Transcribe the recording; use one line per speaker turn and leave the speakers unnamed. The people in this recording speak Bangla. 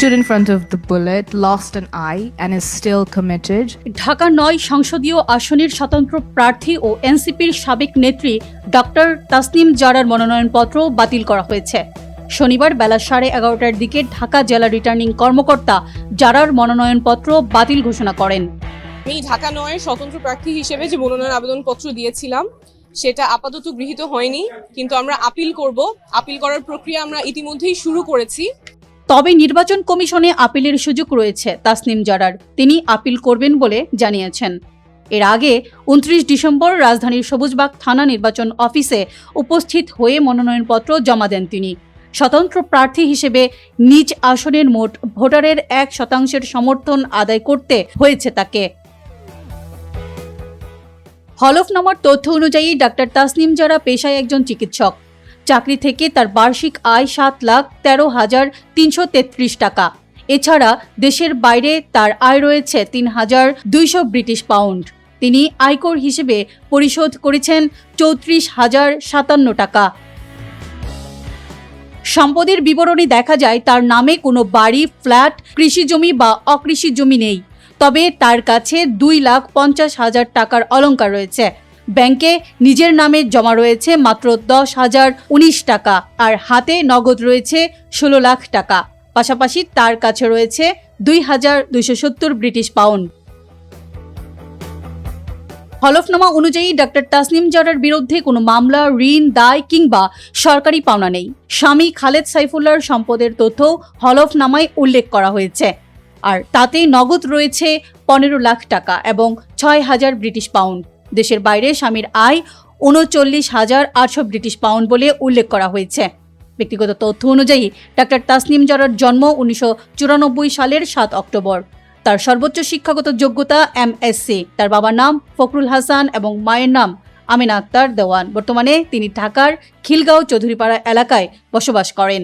stood in front of the bullet, lost an eye, and is still committed.
Dhaka ৯ সংসদীয় আসনের স্বতন্ত্র প্রার্থী ও এনসিপির সাবেক নেত্রী ডক্টর তাসনিম জারার মনোনয়নপত্র বাতিল করা হয়েছে। শনিবার বেলা 11:30টার দিকে ঢাকা জেলা রিটার্নিং কর্মকর্তা জারার মনোনয়নপত্র বাতিল ঘোষণা করেন।
আমি ঢাকা ৯-এর স্বতন্ত্র প্রার্থী হিসেবে যে মনোনয়ন আবেদনপত্র দিয়েছিলাম সেটা আপাতত গৃহীত হয়নি, কিন্তু আমরা আপিল করব। আপিল করার প্রক্রিয়া আমরা ইতিমধ্যেই শুরু করেছি।
তবে নির্বাচন কমিশনে আপিলের সুযোগ রয়েছে তাসনিম জারার, তিনি আপিল করবেন বলে জানিয়েছেন। এর আগে 29 ডিসেম্বর রাজধানীর সবুজবাগ থানা নির্বাচন অফিসে উপস্থিত হয়ে মনোনয়নপত্র জমা দেন তিনি। স্বতন্ত্র প্রার্থী হিসেবে নিজ আসনের মোট ভোটারের 1% সমর্থন আদায় করতে হয়েছে তাকে। হলফনামার তথ্য অনুযায়ী ডাক্তার তাসনিম জারা পেশায় একজন চিকিৎসক। চাকরি থেকে তার বার্ষিক আয় 7,13,333 টাকা। এছাড়া দেশের বাইরে তার আয় রয়েছে 3,200 ব্রিটিশ পাউন্ড। তিনি আয়কর হিসেবে পরিশোধ করেছেন 34,057 টাকা। সম্পদের বিবরণী দেখা যায় তার নামে কোনো বাড়ি, ফ্ল্যাট, কৃষি জমি বা অকৃষি জমি নেই। তবে তার কাছে 2,50,000 টাকার অলংকার রয়েছে। ব্যাংকে নিজের নামে জমা রয়েছে মাত্র 10,019 টাকা, আর হাতে নগদ রয়েছে 16 লাখ টাকা। পাশাপাশি তার কাছে রয়েছে 2,270 ব্রিটিশ পাউন্ড। হলফনামা অনুযায়ী ডাক্তার তাসনিম জারার বিরুদ্ধে কোনো মামলা, ঋণ, দায় কিংবা সরকারি পাওনা নেই। স্বামী খালেদ সাইফুল্লাহর সম্পদের তথ্য হলফনামায় উল্লেখ করা হয়েছে, আর তাতে নগদ রয়েছে 15 লাখ টাকা এবং 6,000 ব্রিটিশ পাউন্ড। দেশের বাইরে স্বামীর আয় 39,800 ব্রিটিশ পাউন্ড বলে উল্লেখ করা হয়েছে। ব্যক্তিগত তথ্য অনুযায়ী ডাক্তার তাসনিম জারার জন্ম 1994 সালের 7 অক্টোবর। তার সর্বোচ্চ শিক্ষাগত যোগ্যতা MSc। তার বাবার নাম ফখরুল হাসান এবং মায়ের নাম আমিনা আক্তার দেওয়ান। বর্তমানে তিনি ঢাকার খিলগাঁও চৌধুরীপাড়া এলাকায় বসবাস করেন।